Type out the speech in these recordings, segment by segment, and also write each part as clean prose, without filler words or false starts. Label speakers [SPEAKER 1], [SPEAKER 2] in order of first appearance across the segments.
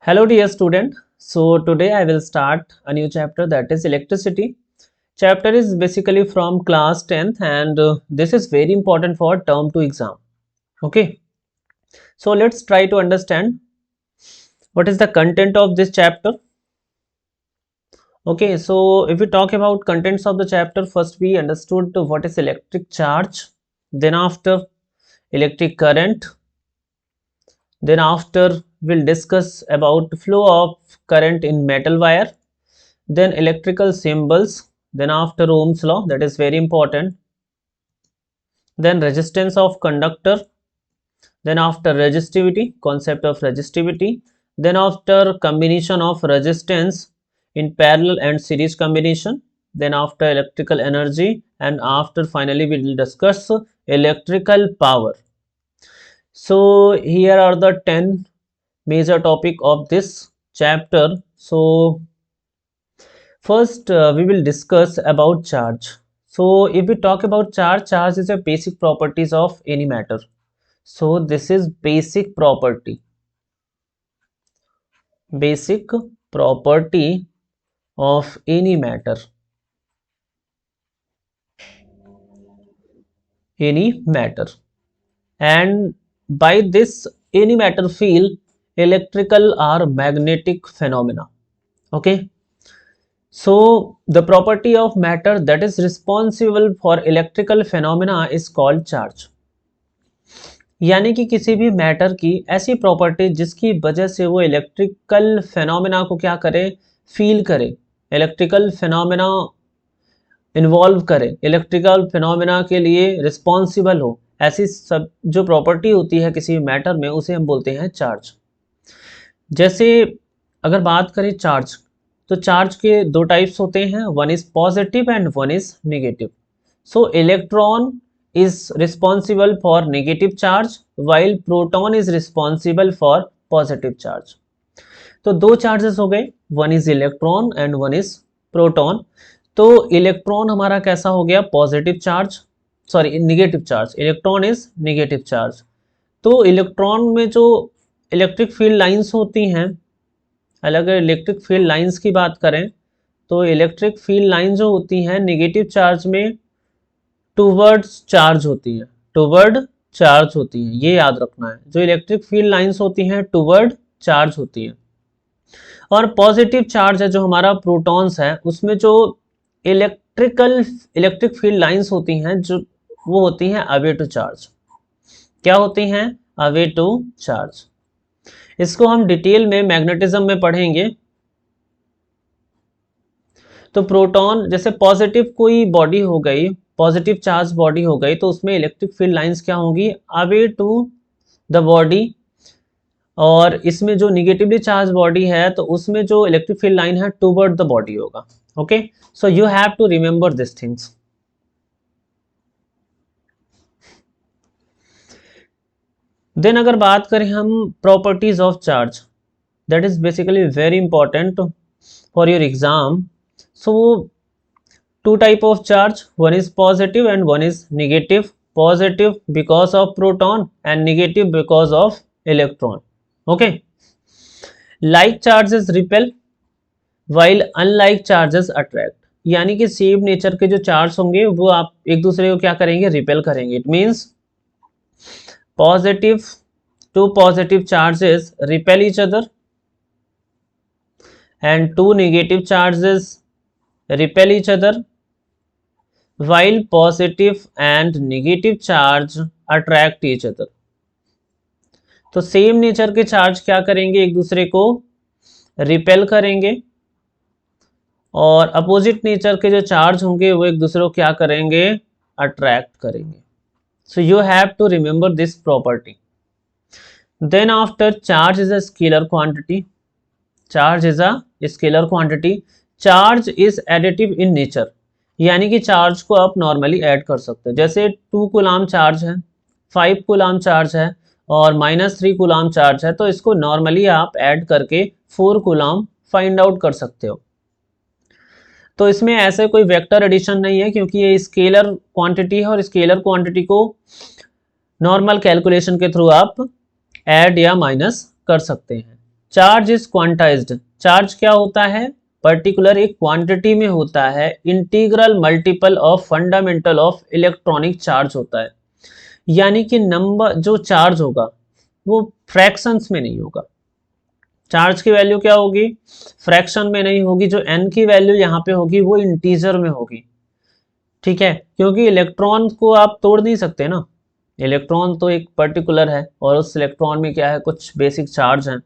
[SPEAKER 1] Hello dear student. So today I will start a new chapter, that is electricity. Chapter is basically from class 10th and this is very important for term 2 exam. Okay. So let's try to understand what is the content of this chapter. Okay, so if we talk about contents of the chapter, first we understood what is electric charge, then after electric current, then after we'll discuss about flow of current in metal wire, then electrical symbols, then after Ohm's law, that is very important, then resistance of conductor, then after resistivity, concept of resistivity, then after combination of resistance in parallel and series combination, then after electrical energy, and after finally we will discuss electrical power. So here are the 10 major topic of this chapter. So first, we will discuss about charge. So, if we talk about charge, charge is a basic properties of any matter. So, this is basic property of any matter, and by this any matter feel electrical or magnetic phenomena. Okay. So, the property of matter that is responsible for electrical phenomena is called charge. यानी कि किसी भी matter की ऐसी property जिसकी वजह से वो इलेक्ट्रिकल फेनोमेना को क्या करे, फील करे, इलेक्ट्रिकल फेनोमेना इन्वॉल्व करे, इलेक्ट्रिकल फेनोमेना के लिए रिस्पॉन्सिबल हो, ऐसी सब जो प्रॉपर्टी होती है किसी मैटर में उसे हम बोलते हैं चार्ज। जैसे अगर बात करें चार्ज, तो चार्ज के दो टाइप्स होते हैं, one is positive and one is negative. So electron is responsible for negative charge while proton is responsible for positive charge. तो दो चार्जेस हो गए, one is electron and one is proton. तो electron हमारा कैसा हो गया, positive charge, sorry negative charge, electron is negative charge. तो इलेक्ट्रॉन में जो इलेक्ट्रिक फील्ड लाइंस होती हैं, अलग इलेक्ट्रिक फील्ड लाइंस की बात करें तो इलेक्ट्रिक फील्ड लाइन जो होती हैं नेगेटिव चार्ज में टूवर्ड्स चार्ज होती है, टूवर्ड चार्ज होती है, ये याद रखना है। जो इलेक्ट्रिक फील्ड लाइंस होती हैं टूवर्ड चार्ज होती हैं। और पॉजिटिव चार्ज है जो हमारा प्रोटॉन्स है, उसमें जो इलेक्ट्रिक फील्ड लाइंस होती हैं जो वो होती हैं अवे टू चार्ज। क्या होती हैं, अवे टू चार्ज। इसको हम डिटेल में मैग्नेटिज्म में पढ़ेंगे। तो प्रोटॉन जैसे पॉजिटिव कोई बॉडी हो गई, पॉजिटिव चार्ज बॉडी हो गई, तो उसमें इलेक्ट्रिक फील्ड लाइंस क्या होंगी, अवे टू द बॉडी। और इसमें जो निगेटिवली चार्ज बॉडी है तो उसमें जो इलेक्ट्रिक फील्ड लाइन है टूवर्ड द बॉडी होगा। Okay, so you have to remember this things. Then अगर बात करें हम properties of charge, that is basically very important for your exam. So two type of charge, one is positive and one is negative. Positive because of proton and negative because of electron. Okay, like charges repel while unlike charges attract. यानी कि same nature के जो charge होंगे वो आप एक दूसरे को क्या करेंगे, रिपेल करेंगे। It means positive to positive charges repel each other and two negative charges repel each other while positive and negative charge attract each other. तो सेम नेचर के चार्ज क्या करेंगे, एक दूसरे को रिपेल करेंगे, और अपोजिट नेचर के जो चार्ज होंगे वो एक दूसरे को क्या करेंगे, अट्रैक्ट करेंगे। So you have to remember this property. Then after charge is a scalar quantity, charge is a scalar quantity. Charge is additive in nature, यानी कि चार्ज को आप नॉर्मली ऐड कर सकते हो। जैसे 2 कूलाम चार्ज है, 5 कूलाम चार्ज है और -3 कूलाम चार्ज है, तो इसको नॉर्मली आप ऐड करके 4 कूलाम फाइंड आउट कर सकते हो। तो इसमें ऐसे कोई वेक्टर एडिशन नहीं है क्योंकि ये स्केलर क्वांटिटी है और स्केलर क्वांटिटी को नॉर्मल कैलकुलेशन के थ्रू आप ऐड या माइनस कर सकते हैं। चार्ज इज क्वांटाइज्ड, चार्ज क्या होता है, पर्टिकुलर एक क्वांटिटी में होता है, integral multiple of fundamental of electronic charge होता है, यानी कि नंबर जो चार्ज होगा वो फ्रैक्शंस में नहीं होगा। चार्ज की वैल्यू क्या होगी, फ्रैक्शन में नहीं होगी, जो n की वैल्यू यहाँ पे होगी वो इंटीजर में होगी, ठीक है, क्योंकि इलेक्ट्रॉन को आप तोड़ नहीं सकते ना, इलेक्ट्रॉन तो एक पर्टिकुलर है और उस इलेक्ट्रॉन में क्या है, कुछ बेसिक चार्ज हैं,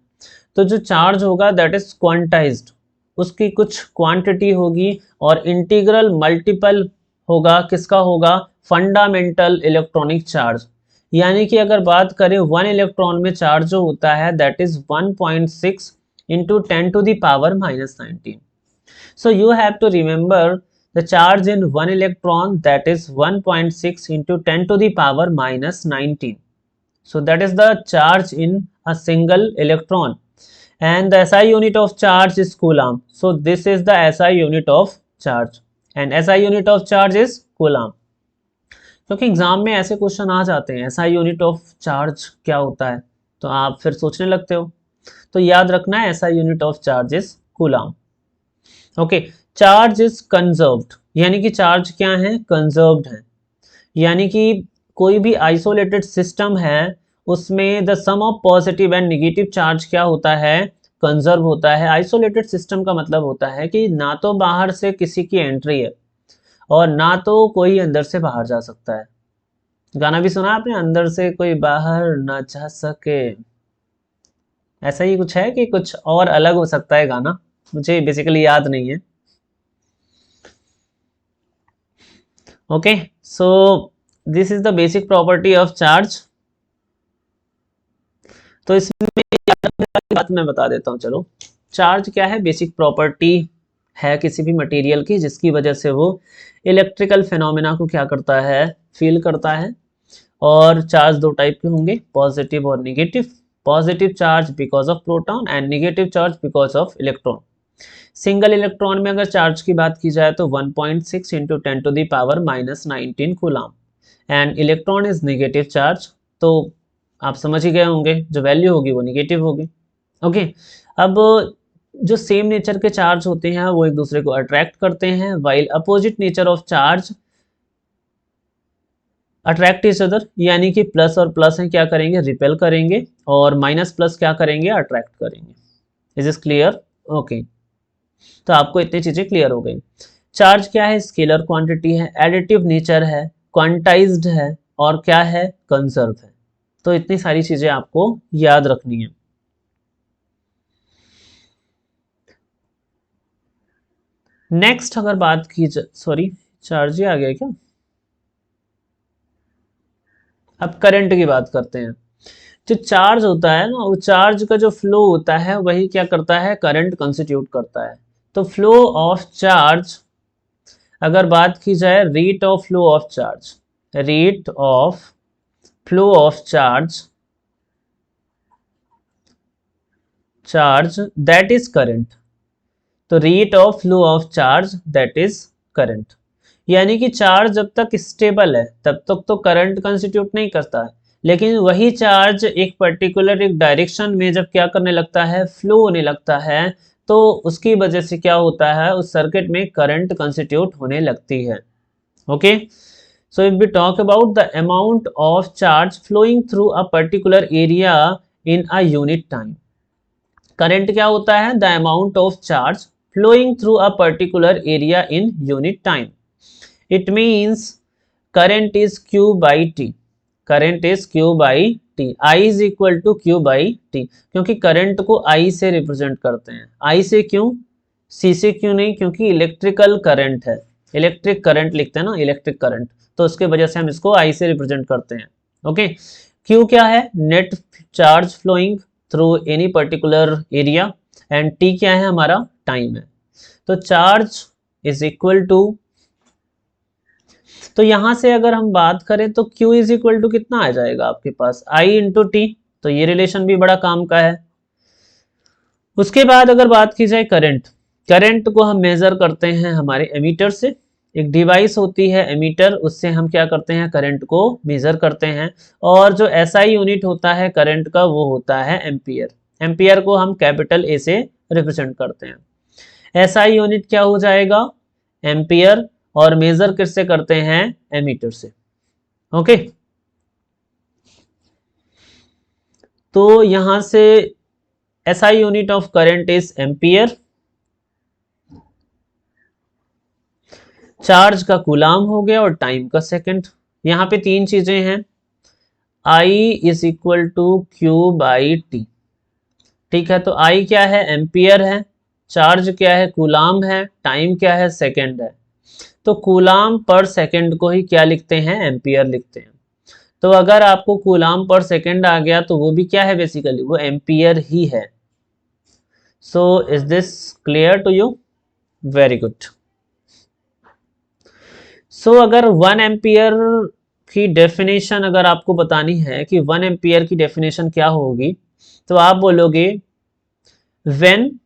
[SPEAKER 1] तो जो चार्ज होगा दैट इज क्वांटाइज्ड, उसकी कुछ क्वांटिटी होगी और इंटीग्रल मल्टीपल होगा, किसका होगा, फंडामेंटल इलेक्ट्रॉनिक चार्ज, यानी कि अगर बात करें 1 इलेक्ट्रॉन में चार्ज जो होता है that is 1.6 into 10 to the power minus 19. So you have to remember the charge in 1 electron that is 1.6 into 10 to the power minus 19. So that is the charge in a single electron. And the SI unit of charge is coulomb. So this is the SI unit of charge. And SI unit of charge is coulomb. क्योंकि exam में ऐसे question आ जाते हैं SI unit of charge क्या होता है, तो आप फिर सोचने लगते हो, तो याद रखना है SI unit of charge is coulomb. Okay, charge is conserved, यानी कि चार्ज क्या है, कंजर्व्ड है, यानी कि कोई भी आइसोलेटेड सिस्टम है उसमें the sum of positive and negative charge क्या होता है, कंजर्व होता है। आइसोलेटेड सिस्टम का मतलब होता है कि ना तो बाहर से किसी की एंट्री है और ना तो कोई अंदर से बाहर जा सकता है। गाना भी सुना आपने, अंदर से कोई बाहर ना जा सके, ऐसा ही कुछ है कि कुछ और अलग हो सकता है गाना, मुझे बेसिकली याद नहीं है। Okay, so this is the basic property of charge. तो इसमें बात मैं बता देता हूँ, चलो चार्ज क्या है, बेसिक प्रॉपर्टी है किसी भी मटेरियल की जिसकी वजह से वो इलेक्ट्रिकल फिनोमेना को क्या करता है, फील करता है। और चार्ज दो टाइप के होंगे, पॉजिटिव और negative. Positive charge because of proton and negative charge because of electron. Single electron में अगर चार्ज की बात की जाए तो 1.6 into 10 to the power minus 19 coulomb, and electron is negative charge, तो आप समझ ही गए होंगे जो वैल्यू होगी वो नेगेटिव होगी। ओके, अब जो सेम नेचर के चार्ज होते हैं वो एक दूसरे को अट्रैक्ट करते हैं, while opposite nature of charge attract each other, यानी कि प्लस और प्लस हैं क्या करेंगे, रिपेल करेंगे, और माइनस प्लस क्या करेंगे, अट्रैक्ट करेंगे। Is is clear? ओके, तो आपको इतनी चीजें क्लियर हो गई। चार्ज क्या है, स्केलर क्वांटिटी है, एडिटिव नेचर है, क्वांटाइज्ड है, और क्या है, कंजर्व है। तो इतनी सारी चीजें आपको याद रखनी है। नेक्स्ट अगर बात की सॉरी चार्ज ही आ गया क्या, अब करंट की बात करते हैं। जो चार्ज होता है ना, वो चार्ज का जो फ्लो होता है वही क्या करता है, करंट कंस्टिट्यूट करता है। तो फ्लो ऑफ चार्ज अगर बात की जाए, rate of flow of charge, rate of flow of charge that is current. तो rate of flow of charge that is current, यानी कि चार्ज जब तक स्टेबल है तब तक तो करंट कंस्टिट्यूट नहीं करता है, लेकिन वही चार्ज एक पर्टिकुलर एक डायरेक्शन में जब क्या करने लगता है, फ्लो होने लगता है, तो उसकी वजह से क्या होता है, उस सर्किट में करंट कंस्टिट्यूट होने लगती है। Okay, so if we talk about the amount of charge flowing through a particular area in a unit time, current क्या होता है, the amount of charge flowing through a particular area in unit time. It means current is Q by T. Current is Q by T. I is equal to Q by T. क्योंकि current को I से represent करते हैं। I से क्यों, C से क्यों नहीं, क्योंकि इलेक्ट्रिकल करंट है, इलेक्ट्रिक करंट लिखते हैं ना, इलेक्ट्रिक करंट, तो उसके वजह से हम इसको I से रिप्रेजेंट करते हैं। ओके, Q क्या है, net charge flowing through any particular area, and T क्या है, हमारा टाइम है। तो चार्ज इज इक्वल टू, तो यहां से अगर हम बात करें तो Q इज इक्वल टू कितना आ जाएगा आपके पास, I इंटू टी, तो ये रिलेशन भी बड़ा काम का है। उसके बाद अगर बात की जाए करंट, करंट को हम मेजर करते हैं हमारे एमीटर से, एक डिवाइस होती है एमीटर, उससे हम क्या करते हैं, करंट को मेजर करते हैं, और जो SI यूनिट होता है करंट का वो होता है एम्पियर। एम्पियर को हम कैपिटल ए से रिप्रेजेंट करते हैं। एसआई यूनिट क्या हो जाएगा, एम्पियर, और मेजर किससे करते हैं, एमीटर से। ओके, तो यहां से SI unit of current is ampere, charge का कूलाम हो गया और टाइम का सेकंड। यहाँ पे तीन चीजें हैं, I is equal to Q by T. ठीक है, तो I क्या है, एम्पियर है, चार्ज क्या है, कूलाम है, टाइम क्या है, सेकंड है। तो कूलाम पर सेकंड को ही क्या लिखते हैं, एम्पियर लिखते हैं। तो अगर आपको कूलाम पर सेकंड आ गया तो वो भी क्या है, बेसिकली वो एम्पियर ही है। So is this clear to you, very good. So अगर 1 एम्पियर की डेफिनेशन अगर आपको बतानी है कि 1 एम्पियर की डेफिनेशन क्या होगी, तो आप बोलोगे when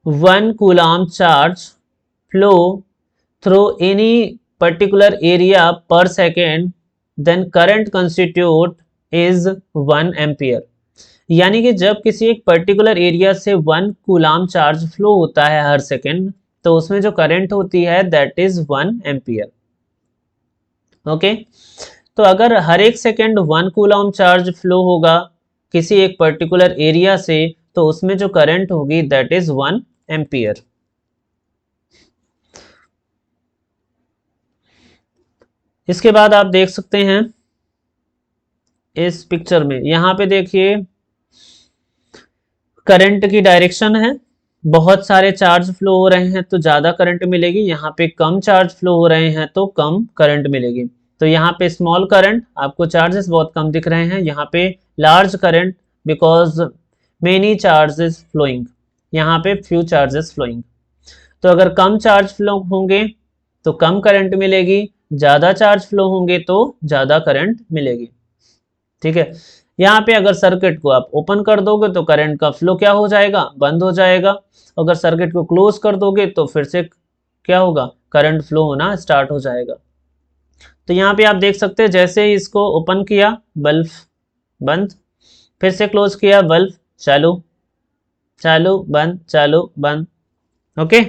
[SPEAKER 1] 1 coulomb charge flow through any particular area per second then current constitute is 1 ampere. यानी कि जब किसी एक पर्टिकुलर एरिया से 1 कूलाम चार्ज फ्लो होता है हर सेकेंड, तो उसमें जो करंट होती है दैट इज 1 एम्पियर। ओके, तो अगर हर एक सेकेंड 1 कूलम चार्ज फ्लो होगा किसी एक पर्टिकुलर एरिया से, तो उसमें जो करंट होगी दैट इज 1 एम्पियर। इसके बाद आप देख सकते हैं इस पिक्चर में, यहां पे देखिए करंट की डायरेक्शन है, बहुत सारे चार्ज फ्लो हो रहे हैं तो ज़्यादा करंट मिलेगी, यहाँ पे कम चार्ज फ्लो हो रहे हैं तो कम करंट मिलेगी। तो यहाँ पे स्मॉल करंट, आपको चार्जेस बहुत कम दिख रहे हैं, यहाँ पे large current because many charges flowing, यहाँ पे फ्यू चार्जेस फ्लोइंग। तो अगर कम चार्ज फ्लो होंगे तो कम करंट मिलेगी, ज़्यादा चार्ज फ्लो होंगे तो ज़्यादा करंट मिलेगी। ठीक है, यहाँ पे अगर सर्किट को आप ओपन कर दोगे तो करंट का फ्लो क्या हो जाएगा, बंद हो जाएगा। अगर सर्किट को क्लोज कर दोगे तो फिर से क्या होगा, करंट फ्लो होना स्टार्ट हो जाएगा। तो यहाँ पे आप देख सकते हैं जैसे ही इसको ओपन किया बल्ब बंद, फिर से क्लोज किया बल्ब चालू, चालू बंद, चालू बंद। Okay,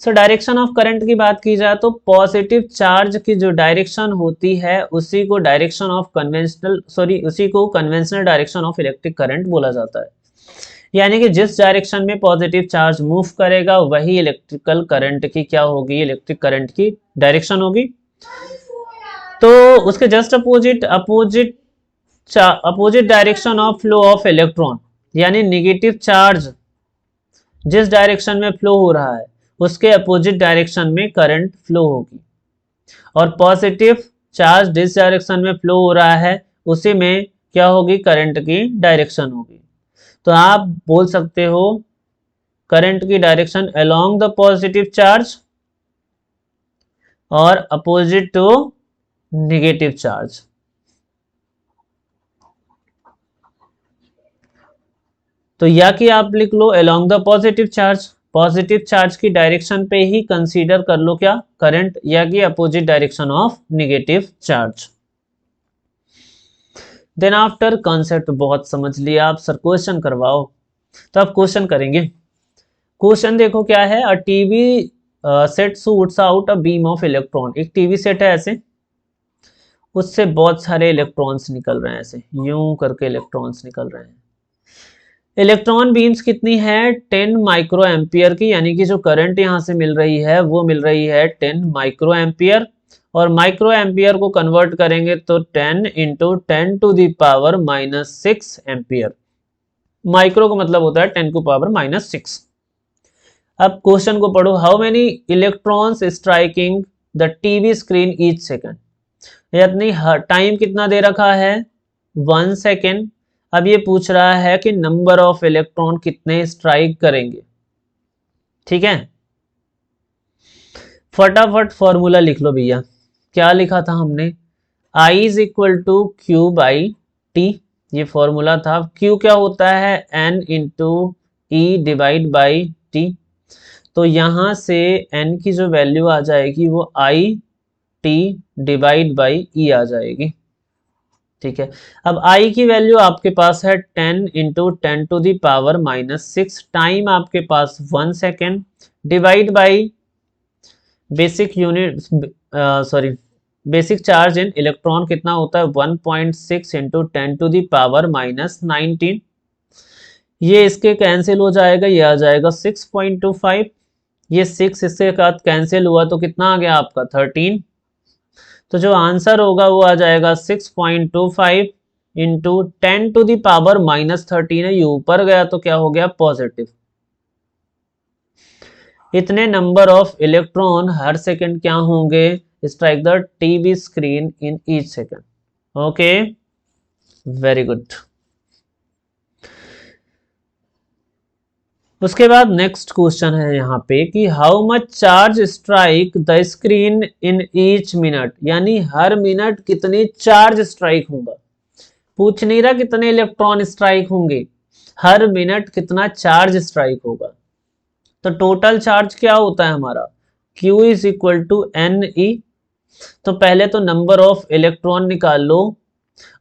[SPEAKER 1] so direction of current की बात की जाए तो पॉजिटिव चार्ज की जो डायरेक्शन होती है उसी को डायरेक्शन ऑफ उसी को conventional direction of electric current बोला जाता है। यानी कि जिस डायरेक्शन में पॉजिटिव चार्ज मूव करेगा वही इलेक्ट्रिकल करंट की क्या होगी, इलेक्ट्रिक करंट की डायरेक्शन होगी। तो उसके just opposite direction of flow of electron, यानी निगेटिव चार्ज जिस डायरेक्शन में फ्लो हो रहा है उसके अपोजिट डायरेक्शन में करंट फ्लो होगी, और पॉजिटिव चार्ज जिस डायरेक्शन में फ्लो हो रहा है उसी में क्या होगी, करंट की डायरेक्शन होगी। तो आप बोल सकते हो करंट की direction along the positive charge और अपोजिट टू नेगेटिव चार्ज। तो या कि आप लिख लो along the positive charge, positive charge की डायरेक्शन पे ही कंसीडर कर लो क्या, करंट, या कि opposite direction of negative charge. Then after concept बहुत समझ लिया आप, सर क्वेश्चन करवाओ। तो आप क्वेश्चन करेंगे। क्वेश्चन देखो क्या है, a TV set shoots out a beam of electron. एक टीवी सेट है ऐसे, उससे बहुत सारे इलेक्ट्रॉन्स निकल रहे हैं, ऐसे यूं करके इलेक्ट्रॉन्स निकल रहे हैं। इलेक्ट्रॉन बीम्स कितनी है, 10 माइक्रो एम्पियर की, यानी कि जो करंट यहाँ से मिल रही है वो मिल रही है 10 माइक्रो एम्पियर। और माइक्रो एम्पियर को कन्वर्ट करेंगे तो 10 into 10 to the power -6 ampere. Micro का मतलब होता है 10 टू पावर -6। अब क्वेश्चन को पढ़ो, how many electrons striking the TV screen each second. यानी टाइम कितना दे रखा है, 1 सेकेंड। अब ये पूछ रहा है कि नंबर ऑफ इलेक्ट्रॉन कितने स्ट्राइक करेंगे। ठीक है, फटाफट फॉर्मूला लिख लो भैया। क्या लिखा था हमने, I is equal to Q by T, ये फॉर्मूला था। Q क्या होता है, N into E divide by T. तो यहां से N की जो वैल्यू आ जाएगी वो I T divide by E आ जाएगी। ठीक है। अब I की वैल्यू आपके पास है 10 इंटू 10⁻⁻⁻6, टाइम आपके पास 1 second, divide by basic unit, sorry, basic charge in electron कितना होता है 1.6 इंटू 10⁻⁻19। ये इसके कैंसिल हो जाएगा, ये आ जाएगा 6.25, ये 6 इसके साथ कैंसिल हुआ तो कितना आ गया आपका 13। तो जो आंसर होगा वो आ जाएगा 6.25 इंटू 10⁻⁻13 है, ये ऊपर गया तो क्या हो गया पॉजिटिव। इतने नंबर ऑफ इलेक्ट्रॉन हर सेकंड क्या होंगे, strike the TV screen in each second. Okay, very good. उसके बाद नेक्स्ट क्वेश्चन है यहाँ पे कि how much charge strike the screen in each minute, यानी हर मिनट कितनी चार्ज स्ट्राइक होगा। पूछ नहीं रहा कितने इलेक्ट्रॉन स्ट्राइक होंगे, हर मिनट कितना चार्ज स्ट्राइक होगा। तो टोटल चार्ज क्या होता है हमारा, Q is equal to NE। तो पहले तो नंबर ऑफ इलेक्ट्रॉन निकाल लो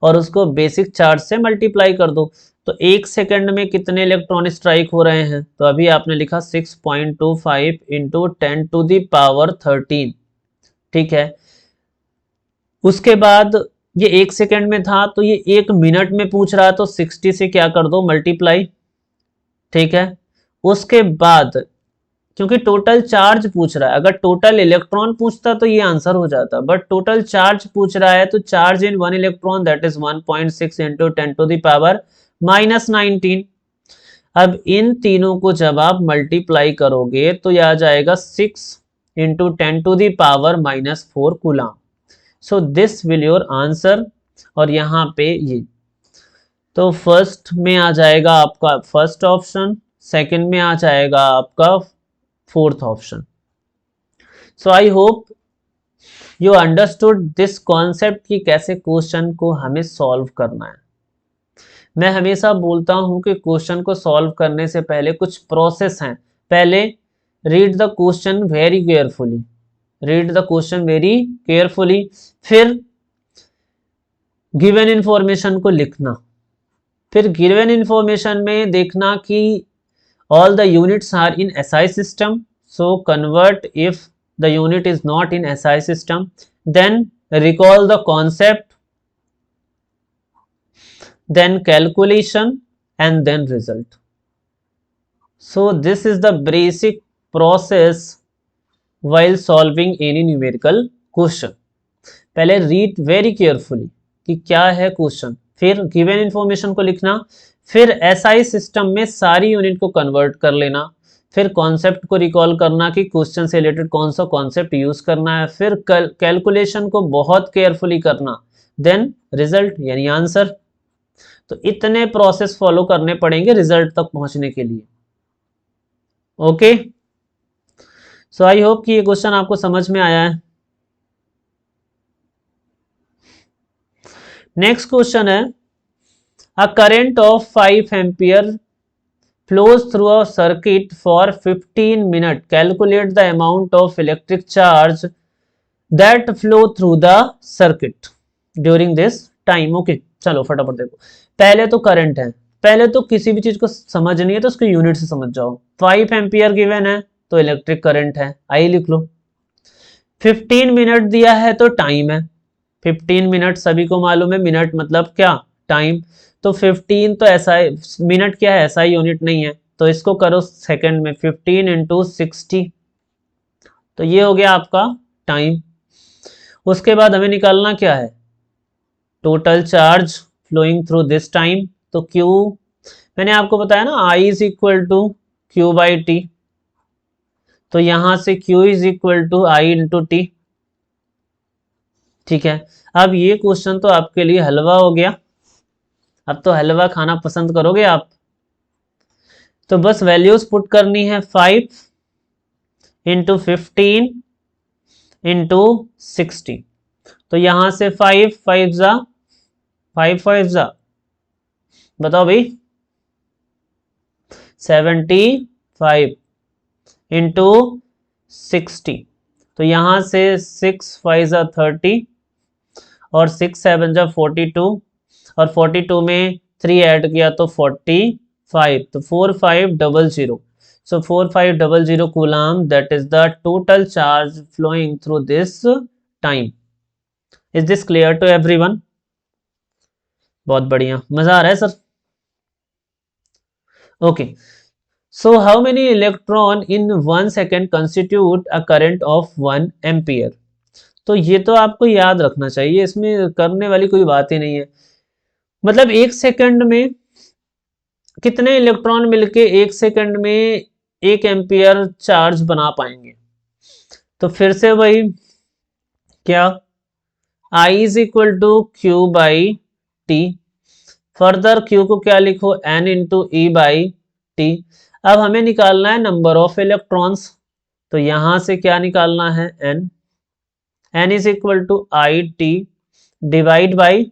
[SPEAKER 1] और उसको बेसिक चार्ज से मल्टीप्लाई कर दो। तो एक सेकंड में कितने इलेक्ट्रॉन स्ट्राइक हो रहे हैं, तो अभी आपने लिखा 6.25 इंटू 10⁻13। ठीक है। उसके बाद ये एक सेकंड में था तो ये एक मिनट में पूछ रहा है, तो 60 से क्या कर दो मल्टीप्लाई। ठीक है। उसके बाद क्योंकि टोटल चार्ज पूछ रहा है, अगर टोटल इलेक्ट्रॉन पूछता तो ये आंसर हो जाता, बट टोटल चार्ज पूछ रहा है तो charge in one electron that is 1.6 into 10⁻⁻19। अब इन तीनों को जब आप मल्टीप्लाई करोगे तो यह आ जाएगा 6 into 10⁻⁻4 coulomb. So this will your answer. और यहाँ पे ये तो फर्स्ट में आ जाएगा आपका फर्स्ट ऑप्शन, सेकंड में आ जाएगा आपका fourth option. So I hope you understood this concept कि कैसे क्वेश्चन को हमें सॉल्व करना है। मैं हमेशा बोलता हूं कि क्वेश्चन को सॉल्व करने से पहले कुछ प्रोसेस हैं। पहले read the question very carefully, read the question very carefully, फिर गिवन इंफॉर्मेशन को लिखना, फिर गिवन इंफॉर्मेशन में देखना कि all the units are in SI system, so convert if the unit is not in SI system, then recall the concept, then calculation and then result. So this is the basic process while solving any numerical question. पहले read very carefully कि क्या है question, फिर given information को लिखना, फिर SI system में सारी यूनिट को कन्वर्ट कर लेना, फिर कॉन्सेप्ट को रिकॉल करना कि क्वेश्चन से रिलेटेड कौन सा कॉन्सेप्ट यूज करना है, फिर कैलकुलेशन को बहुत केयरफुली करना, देन रिजल्ट यानी आंसर। तो इतने प्रोसेस फॉलो करने पड़ेंगे रिजल्ट तक पहुंचने के लिए। ओके, सो आई होप कि ये क्वेश्चन आपको समझ में आया है। नेक्स्ट क्वेश्चन है, a current of 5 ampere flows through a circuit for 15 minutes. Calculate the amount of electric charge that flow through the circuit during this time. Okay, चलो फटाफट देखो। पहले तो करंट है, पहले तो किसी भी चीज को समझनी है तो उसको यूनिट से समझ जाओ। 5 एम्पियर गिवन है तो इलेक्ट्रिक करंट है, आई लिख लो। 15 मिनट दिया है तो टाइम है, 15 मिनट सभी को मालूम है, मिनट मतलब क्या टाइम। तो 15 तो ऐसा मिनट क्या है, ऐसा यूनिट नहीं है, तो इसको करो सेकंड में, 15 इंटू 60, तो ये हो गया आपका टाइम। उसके बाद हमें निकालना क्या है, total charge flowing through this time. तो Q मैंने आपको बताया ना, I is equal to Q by T, तो यहां से Q is equal to I into T. ठीक है, अब ये क्वेश्चन तो आपके लिए हलवा हो गया, अब तो हलवा खाना पसंद करोगे आप। तो बस वैल्यूज पुट करनी है, 5 इंटू 15 इंटू 60। तो यहां से 5 5 जा 5 5 जा, बताओ भाई, 75 इंटू 60। तो यहां से 6 5 जा 30 और 6 7 जा 42, और 42 में 3 ऐड किया तो 45, तो 4500, so 4500 coulomb, that is the total charge flowing through this time. Is this clear to everyone? बहुत बढ़िया, मजा आ रहा है sir? Okay, so how many electron in 1 second constitute a current of 1 ampere? तो ये तो आपको याद रखना चाहिए, इसमें करने वाली कोई बात ही नहीं है। मतलब 1 सेकंड में कितने इलेक्ट्रॉन मिलके 1 सेकंड में 1 एम्पियर चार्ज बना पाएंगे? तो फिर से वही, क्या I is equal to Q by T. Further Q को क्या लिखो, N into E by T. अब हमें निकालना है नंबर ऑफ इलेक्ट्रॉन्स, तो यहां से क्या निकालना है, N is equal to I T divide by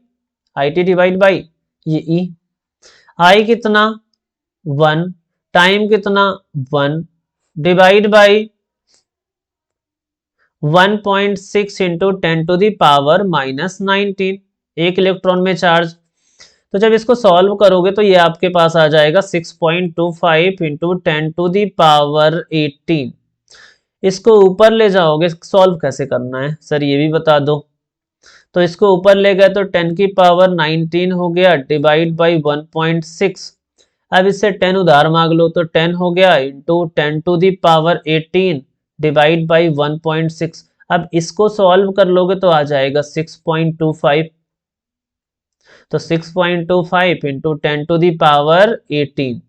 [SPEAKER 1] ये E। I कितना 1, टाइम कितना 1, डिवाइड बाई 1.6 इंटू 10⁻⁻19, एक इलेक्ट्रॉन में चार्ज। तो जब इसको सॉल्व करोगे तो ये आपके पास आ जाएगा 6.25 इंटू 10⁻18। इसको ऊपर ले जाओगे, सॉल्व कैसे करना है सर ये भी बता दो। तो इसको ऊपर ले गए तो 10⁻19 हो गया डिवाइड बाई 1.6। अब इससे 10 उधार मांग लो तो 10 हो गया इंटू 10⁻18 डिवाइड बाई 1.6। अब इसको सॉल्व कर लोगे तो आ जाएगा 6.25। तो 6.25 इंटू 10⁻18।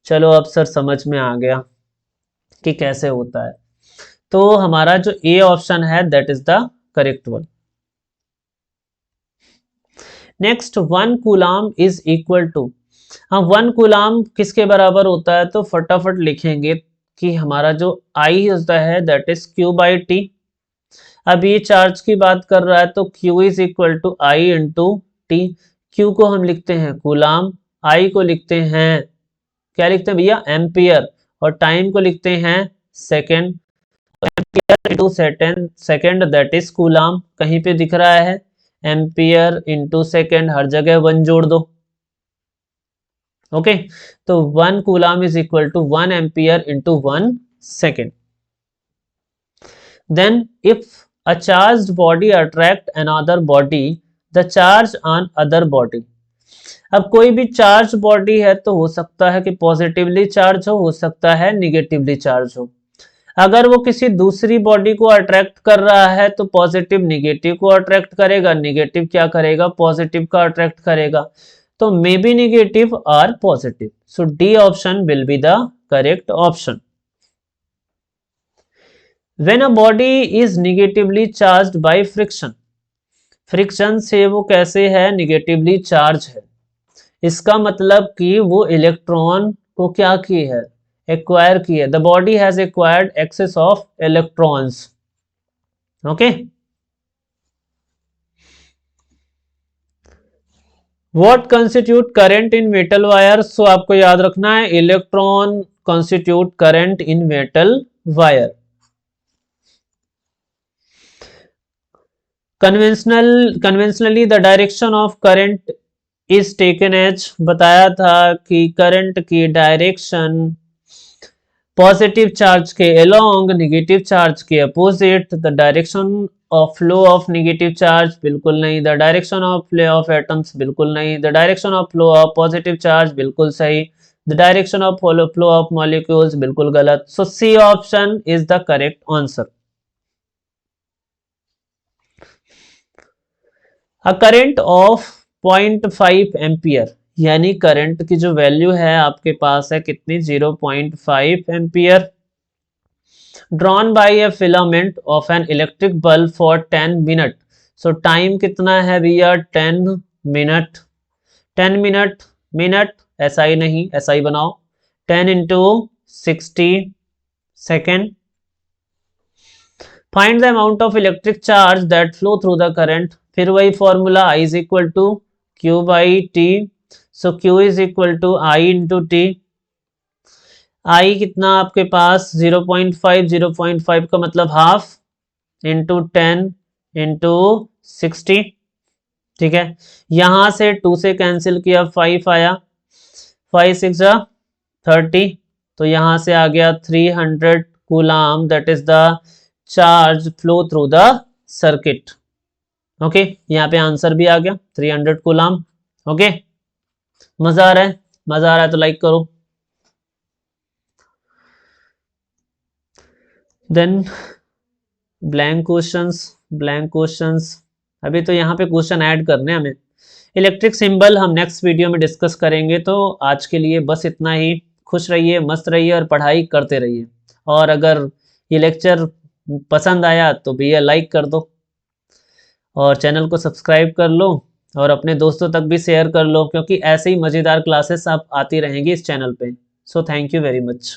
[SPEAKER 1] चलो अब सर समझ में आ गया कि कैसे होता है। तो हमारा जो ए ऑप्शन है that is the correct one. Next, 1 coulomb is equal to, हाँ 1 कूलम किसके बराबर होता है? तो फटाफट लिखेंगे कि हमारा जो I होता है that is Q by T. अब ये चार्ज की बात कर रहा है तो Q is equal to I into T. Q को हम लिखते हैं कूलम, I को लिखते हैं, क्या लिखते हैं भैया, एम्पियर, और टाइम को लिखते हैं second. Ampere into second that is coulomb, कहीं पे दिख रहा है एम्पियर इंटू सेकेंड, हर जगह 1 जोड़ दो। ओके, तो 1 coulomb is equal to 1 ampere into 1 second. Then if a charged body attract another body, the charge on other body। अब कोई भी चार्ज बॉडी है तो हो सकता है कि पॉजिटिवली चार्ज हो सकता है निगेटिवली चार्ज हो। अगर वो किसी दूसरी बॉडी को अट्रैक्ट कर रहा है तो पॉजिटिव निगेटिव को अट्रैक्ट करेगा, निगेटिव क्या करेगा, पॉजिटिव का अट्रैक्ट करेगा। तो मे बी निगेटिव और positive, so D option will be the correct option. When a body is negatively charged by friction, friction से वो कैसे है, निगेटिवली चार्ज है। इसका मतलब कि वो इलेक्ट्रॉन को क्या की है, एक्वायर की है। The body has acquired excess of electrons. Okay, what constitute current in metal wire? So आपको याद रखना है electron constitute current in metal wire. Conventionally the direction of current is taken as, बताया था कि करंट की डायरेक्शन पॉजिटिव चार्ज के along, negative charge के opposite. The direction of flow of negative charge बिल्कुल नहीं, the direction of flow of atoms बिल्कुल नहीं, the direction of flow of positive charge बिल्कुल सही, the direction of flow of molecules बिल्कुल गलत। So C option is the correct answer. Uh current of 0.5 ampere, यानी current की जो value है आपके पास है कितनी, 0.5 ampere, drawn by a filament of an electric bulb for 10 minute. So time कितना है भैया, 10 मिनट। 10 मिनट, मिनट ऐसा ही नहीं, ऐसा ही बनाओ, 10 into 60 second. Find the amount of electric charge that flow through the current. फिर वही formula, I is equal to Q by T. So Q is equal to I into T. I कितना आपके पास 0.5, 0.5 का मतलब हाफ, इंटू 10 इंटू 60। ठीक है, यहां से 2 से कैंसिल किया, 5 आया, 5 6 30, तो यहां से आ गया 300 coulomb, that is the charge flow through the circuit. Okay, यहाँ पे आंसर भी आ गया 300 कूलाम। ओके, मजा आ रहा है? मजा आ रहा है तो लाइक करो। Then blank questions, blank questions, अभी तो यहाँ पे क्वेश्चन ऐड करने हैं हमें। इलेक्ट्रिक सिंबल हम नेक्स्ट वीडियो में डिस्कस करेंगे, तो आज के लिए बस इतना ही। खुश रहिए, मस्त रहिए और पढ़ाई करते रहिए। और अगर ये लेक्चर पसंद आया तो भैया लाइक कर दो और चैनल को सब्सक्राइब कर लो और अपने दोस्तों तक भी शेयर कर लो, क्योंकि ऐसे ही मज़ेदार क्लासेस आप आती रहेंगी इस चैनल पे। So thank you very much.